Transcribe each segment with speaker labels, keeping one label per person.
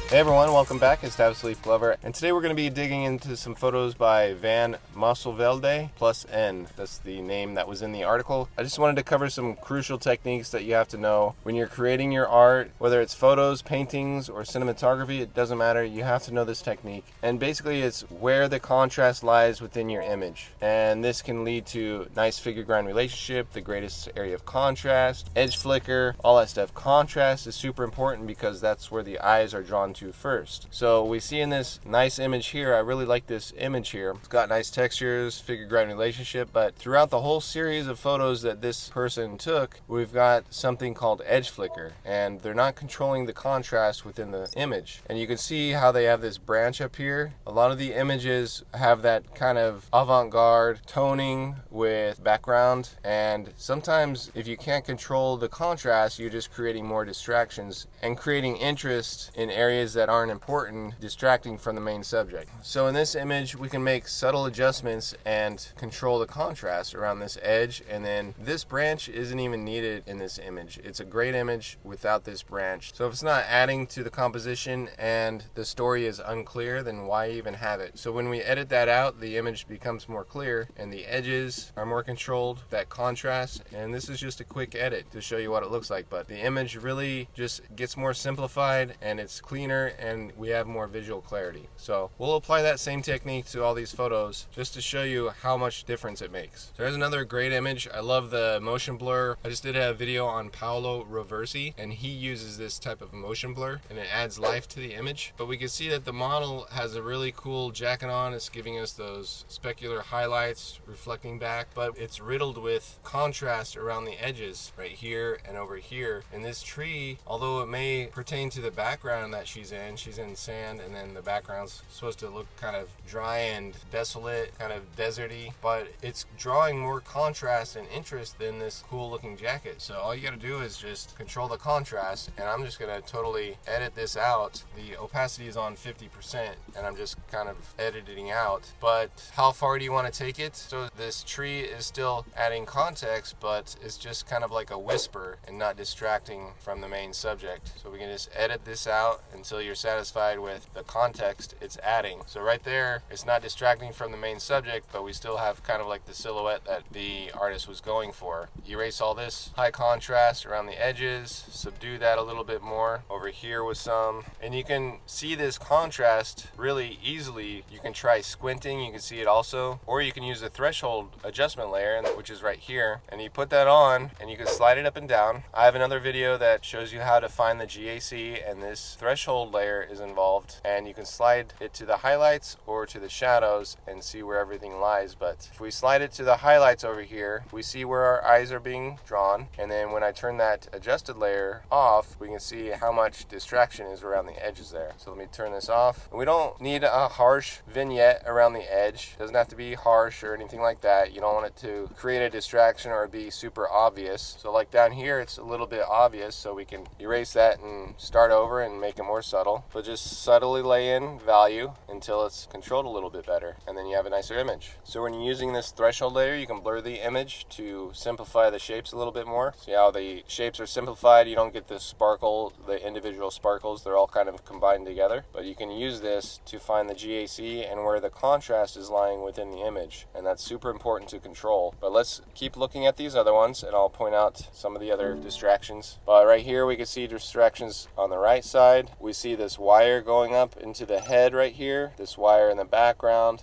Speaker 1: Hey everyone, welcome back. It's Tab Sleep Glover, and today we're going to be digging into some photos by Van Mosselvelde plus N. That's the name that was in the article. I just wanted to cover some crucial techniques that you have to know when you're creating your art, whether it's photos, paintings, or cinematography. It doesn't matter. You have to know this technique. And basically it's where the contrast lies within your image. And this can lead to nice figure ground relationship, the greatest area of contrast, edge flicker, all that stuff. Contrast is super important because that's where the eyes are drawn to first. So we see in this nice image here, I really like this image here. It's got nice textures, figure ground relationship, but throughout the whole series of photos that this person took, we've got something called edge flicker, and they're not controlling the contrast within the image. And you can see how they have this branch up here. A lot of the images have that kind of avant-garde toning with background, and sometimes if you can't control the contrast, you're just creating more distractions and creating interest in areas that aren't important, distracting from the main subject. So in this image, we can make subtle adjustments and control the contrast around this edge, and then this branch isn't even needed in this image. It's a great image without this branch. So if it's not adding to the composition and the story is unclear, then why even have it? So when we edit that out, the image becomes more clear and the edges are more controlled, that contrast, and this is just a quick edit to show you what it looks like, but the image really just gets more simplified and it's cleaner and we have more visual clarity. So we'll apply that same technique to all these photos just to show you how much difference it makes. So here's another great image. I love the motion blur. I just did a video on Paolo Roversi, and he uses this type of motion blur and it adds life to the image. But we can see that the model has a really cool jacket on. It's giving us those specular highlights reflecting back, but it's riddled with contrast around the edges right here and over here. And this tree, although it may pertain to the background that she's in sand, and then the background's supposed to look kind of dry and desolate, kind of deserty, but it's drawing more contrast and interest than this cool looking jacket. So all you gotta do is just control the contrast, and I'm just gonna totally edit this out. The opacity is on 50% and I'm just kind of editing out, but how far do you want to take it? So this tree is still adding context, but it's just kind of like a whisper and not distracting from the main subject. So we can just edit this out until you're satisfied with the context it's adding. So right there, it's not distracting from the main subject, but we still have kind of like the silhouette that the artist was going for. Erase all this high contrast around the edges, subdue that a little bit more over here with some, and you can see this contrast really easily. You can try squinting, you can see it also, or you can use the threshold adjustment layer, which is right here, and you put that on and you can slide it up and down. I have another video that shows you how to find the GAC, and this threshold layer is involved, and you can slide it to the highlights or to the shadows and see where everything lies. But if we slide it to the highlights over here, we see where our eyes are being drawn, and then when I turn that adjusted layer off, we can see how much distraction is around the edges there. So let me turn this off. We don't need a harsh vignette around the edge. It doesn't have to be harsh or anything like that. You don't want it to create a distraction or be super obvious. So like down here, it's a little bit obvious, so we can erase that and start over and make it more subtle. But just subtly lay in value until it's controlled a little bit better, and then you have a nicer image. So when you're using this threshold layer, you can blur the image to simplify the shapes a little bit more. See how the shapes are simplified? You don't get the sparkle, the individual sparkles. They're all kind of combined together. But you can use this to find the GAC and where the contrast is lying within the image, and that's super important to control. But let's keep looking at these other ones, and I'll point out some of the other distractions. But right here we can see distractions on the right side. We see this wire going up into the head right here, this wire in the background.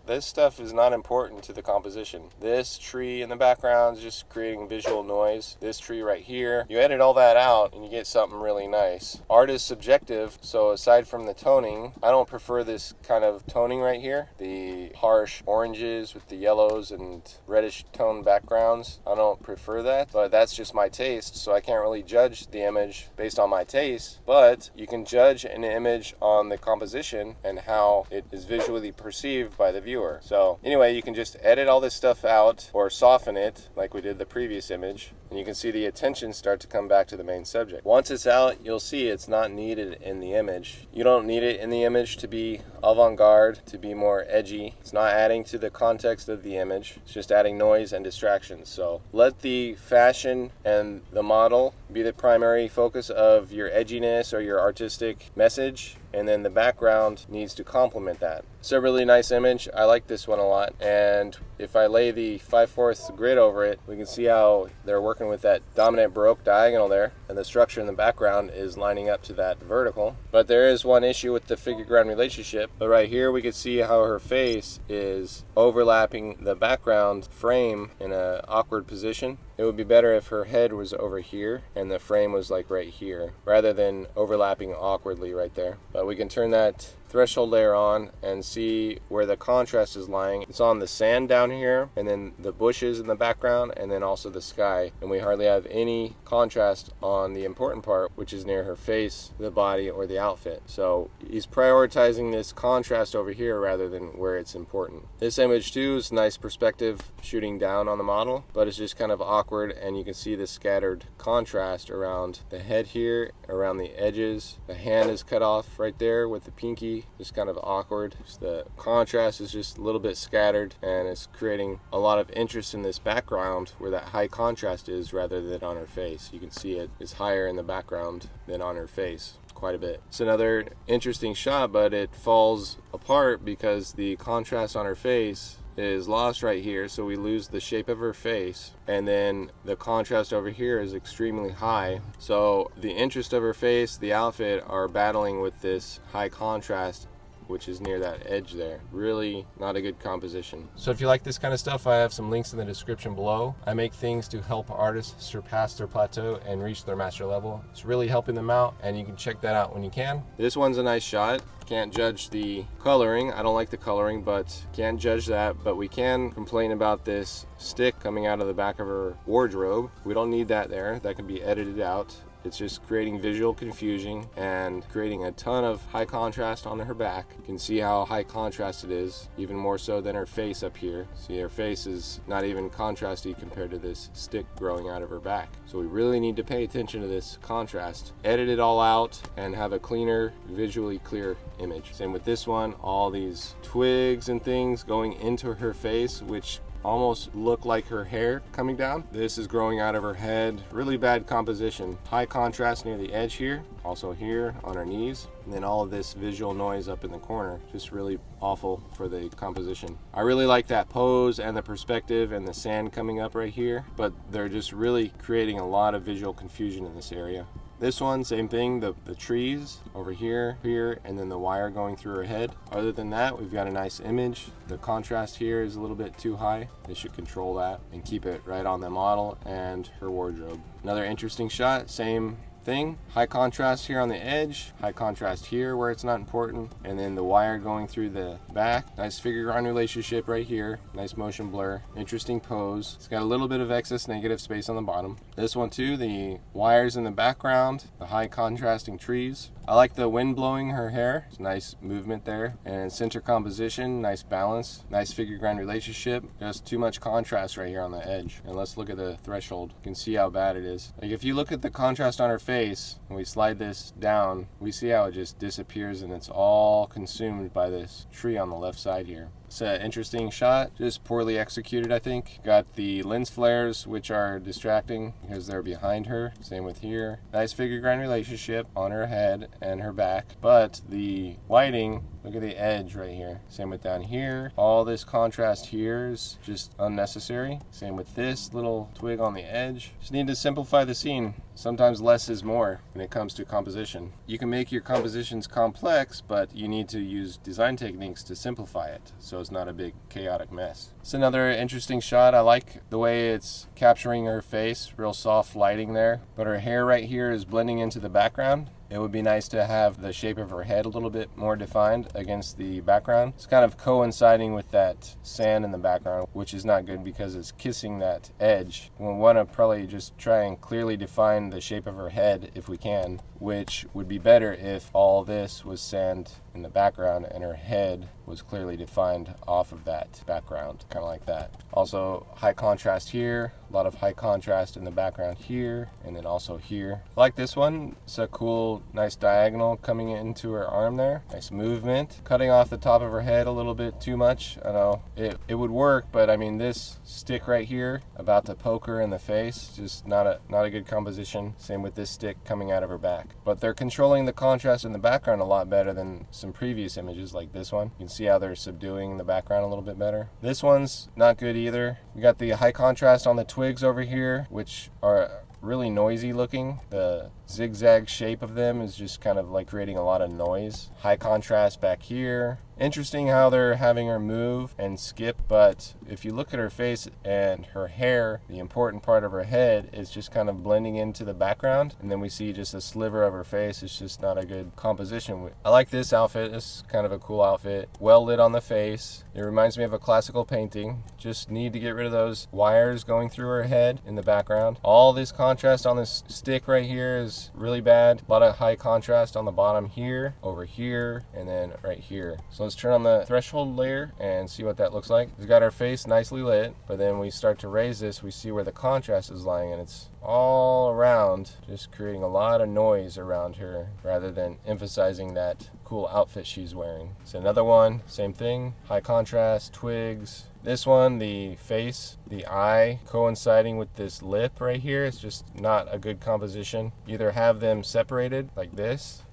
Speaker 1: This stuff is not important to the composition. This tree in the background is just creating visual noise. This tree right here, you edit all that out and you get something really nice. Art is subjective, so aside from the toning, I don't prefer this kind of toning right here. The harsh oranges with the yellows and reddish tone backgrounds, I don't prefer that, but that's just my taste, so I can't really judge the image based on my taste. But you can judge an image on the composition and how it is visually perceived by the viewer. So anyway, you can just edit all this stuff out or soften it like we did the previous image, and you can see the attention start to come back to the main subject. Once it's out, you'll see it's not needed in the image. You don't need it in the image to be avant-garde, to be more edgy. It's not adding to the context of the image. It's just adding noise and distractions. So let the fashion and the model be the primary focus of your edginess or your artistic message, and then the background needs to complement that. It's a really nice image. I like this one a lot, and if I lay the 5/4 grid over it, we can see how they're working with that dominant Baroque diagonal there, and the structure in the background is lining up to that vertical. But there is one issue with the figure-ground relationship. But right here we can see how her face is overlapping the background frame in an awkward position. It would be better if her head was over here and the frame was like right here, rather than overlapping awkwardly right there. But we can turn that threshold layer on and see where the contrast is lying. It's on the sand down here, and then the bushes in the background, and then also the sky. And we hardly have any contrast on the important part, which is near her face, the body, or the outfit. So he's prioritizing this contrast over here rather than where it's important. This image too is nice perspective shooting down on the model, but it's just kind of awkward, and you can see the scattered contrast around the head here, around the edges. The hand is cut off right there with the pinky, just kind of awkward. Just the contrast is just a little bit scattered, and it's creating a lot of interest in this background where that high contrast is rather than on her face. You can see it is higher in the background than on her face quite a bit. It's another interesting shot, but it falls apart because the contrast on her face is lost right here, so we lose the shape of her face, and then the contrast over here is extremely high, so the interest of her face, the outfit, are battling with this high contrast, which is near that edge there. Really not a good composition. So if you like this kind of stuff, I have some links in the description below. I make things to help artists surpass their plateau and reach their master level. It's really helping them out, and you can check that out when you can. This one's a nice shot. Can't judge the coloring. I don't like the coloring, but can't judge that. But we can complain about this stick coming out of the back of her wardrobe. We don't need that there. That can be edited out. It's just creating visual confusion and creating a ton of high contrast on her back. You can see how high contrast it is, even more so than her face up here. See, her face is not even contrasty compared to this stick growing out of her back. So we really need to pay attention to this contrast. Edit it all out and have a cleaner, visually clear image. Same with this one, all these twigs and things going into her face, which almost look like her hair coming down. This is growing out of her head. Really bad composition. High contrast near the edge here, also here on her knees, and then all of this visual noise up in the corner. Just really awful for the composition. I really like that pose and the perspective and the sand coming up right here, but they're just really creating a lot of visual confusion in this area. This one, same thing, the trees over here, and then the wire going through her head. Other than that, we've got a nice image. The contrast here is a little bit too high. They should control that and keep it right on the model and her wardrobe. Another interesting shot, same thing. High contrast here on the edge, high contrast here where it's not important, and then the wire going through the back. Nice figure-ground relationship right here. Nice motion blur. Interesting pose. It's got a little bit of excess negative space on the bottom. This one too, the wires in the background, the high contrasting trees. I like the wind blowing her hair. It's nice movement there. And center composition, nice balance, nice figure-ground relationship. Just too much contrast right here on the edge. And let's look at the threshold. You can see how bad it is. Like if you look at the contrast on her face, and we slide this down, we see how it just disappears and it's all consumed by this tree on the left side here. It's an interesting shot, just poorly executed, I think. Got the lens flares, which are distracting because they're behind her. Same with here. Nice figure-ground relationship on her head and her back, but the lighting, look at the edge right here. Same with down here. All this contrast here is just unnecessary. Same with this little twig on the edge. Just need to simplify the scene. Sometimes less is more when it comes to composition. You can make your compositions complex, but you need to use design techniques to simplify it so it's not a big chaotic mess. It's another interesting shot. I like the way it's capturing her face, real soft lighting there, but her hair right here is blending into the background. It would be nice to have the shape of her head a little bit more defined against the background. It's kind of coinciding with that sand in the background, which is not good because it's kissing that edge. We want to probably just try and clearly define the shape of her head if we can, which would be better if all this was sand in the background and her head was clearly defined off of that background, kind of like that. Also, high contrast here, A lot of high contrast in the background here and then also here. I like this one. It's a cool, nice diagonal coming into her arm there. Nice movement. Cutting off the top of her head a little bit too much. I know it would work, but I mean this stick right here about to poke her in the face, just not a good composition. Same with this stick coming out of her back. But they're controlling the contrast in the background a lot better than some previous images like this one. You can see how they're subduing the background a little bit better. This one's not good either. We got the high contrast on the twigs over here, which are really noisy looking. The zigzag shape of them is just kind of like creating a lot of noise. High contrast back here. Interesting how they're having her move and skip, but if you look at her face and her hair, the important part of her head is just kind of blending into the background, and then we see just a sliver of her face. It's just not a good composition. I like this outfit. It's kind of a cool outfit. Well lit on the face. It reminds me of a classical painting. Just need to get rid of those wires going through her head in the background. All this contrast on this stick right here is really bad. A lot of high contrast on the bottom here, over here, and then right here. So let's turn on the threshold layer and see what that looks like. It's got our face nicely lit, but then we start to raise this, we see where the contrast is lying, and it's all around, just creating a lot of noise around her rather than emphasizing that cool outfit she's wearing. So another one, same thing, high contrast, twigs. This one, the face, the eye coinciding with this lip right here, it's just not a good composition. Either have them separated like this,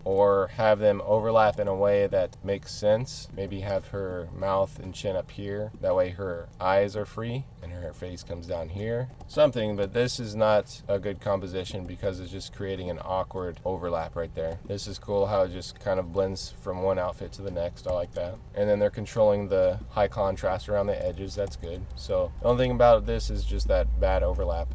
Speaker 1: or have them overlap in a way that makes sense. Maybe have her mouth and chin up here. That way her eyes are free and her face comes down here. Something, but this is not a good composition because it's just creating an awkward overlap right there. This is cool how it just kind of blends from one outfit to the next. I like that. And then they're controlling the high contrast around the edges. That's good. So the only thing about this is just that bad overlap.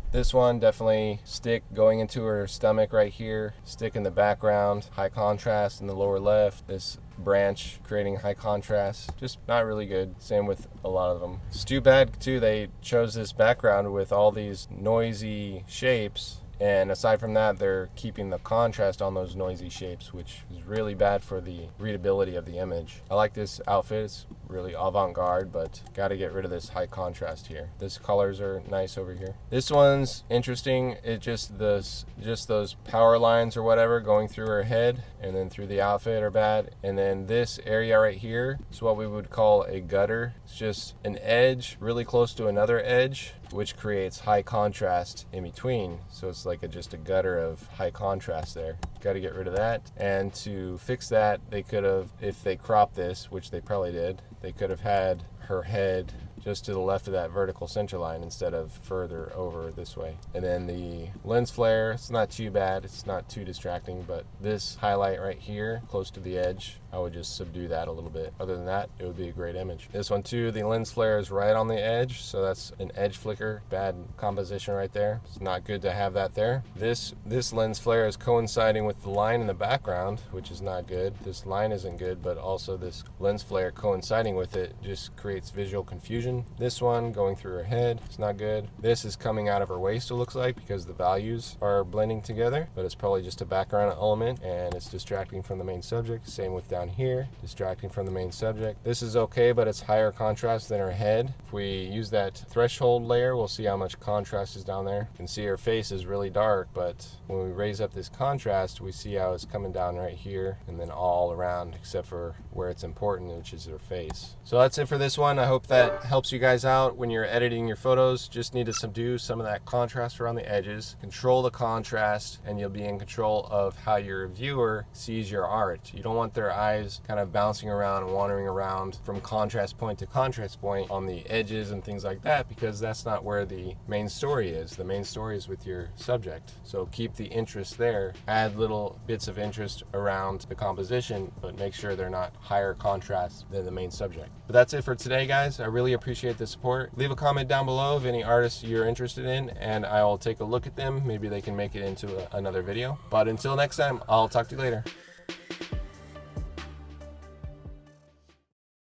Speaker 1: This one, definitely stick going into her stomach right here, stick in the background, high contrast in the lower left, this branch creating high contrast, just not really good. Same with a lot of them. It's too bad too they chose this background with all these noisy shapes, and aside from that they're keeping the contrast on those noisy shapes, which is really bad for the readability of the image. I like this outfit. It's really avant-garde, but got to get rid of this high contrast here. This colors are nice over here. This one's interesting. It just those power lines or whatever going through her head and then through the outfit are bad. And then this area right here is what we would call a gutter. It's just an edge really close to another edge, which creates high contrast in between. So it's like just a gutter of high contrast there. Got to get rid of that. And to fix that, they could have, if they crop this, which they probably did, they could have had her head just to the left of that vertical center line instead of further over this way. And then the lens flare, it's not too bad, it's not too distracting, but this highlight right here close to the edge, I would just subdue that a little bit. Other than that, it would be a great image. This one too, the lens flare is right on the edge, so that's an edge flicker. Bad composition right there. It's not good to have that there. This lens flare is coinciding with the line in the background, which is not good. This line isn't good, but also this lens flare coinciding with it just creates visual confusion. This one going through her head, it's not good. This is coming out of her waist, it looks like, because the values are blending together, but it's probably just a background element and it's distracting from the main subject. Same with down here, distracting from the main subject. This is okay, but it's higher contrast than her head. If we use that threshold layer, we'll see how much contrast is down there. You can see her face is really dark, but when we raise up this contrast, we see how it's coming down right here and then all around except for where it's important, which is her face. So that's it for this one. I hope that helps you guys out when you're editing your photos. Just need to subdue some of that contrast around the edges, control the contrast, and you'll be in control of how your viewer sees your art. You don't want their eyes kind of bouncing around and wandering around from contrast point to contrast point on the edges and things like that, because that's not where the main story is. The main story is with your subject. So keep the interest there. Add little bits of interest around the composition, but make sure they're not higher contrast than the main subject. But that's it for today, guys. I really appreciate the support. Leave a comment down below of any artists you're interested in, and I will take a look at them. Maybe they can make it into another video. But until next time, I'll talk to you later.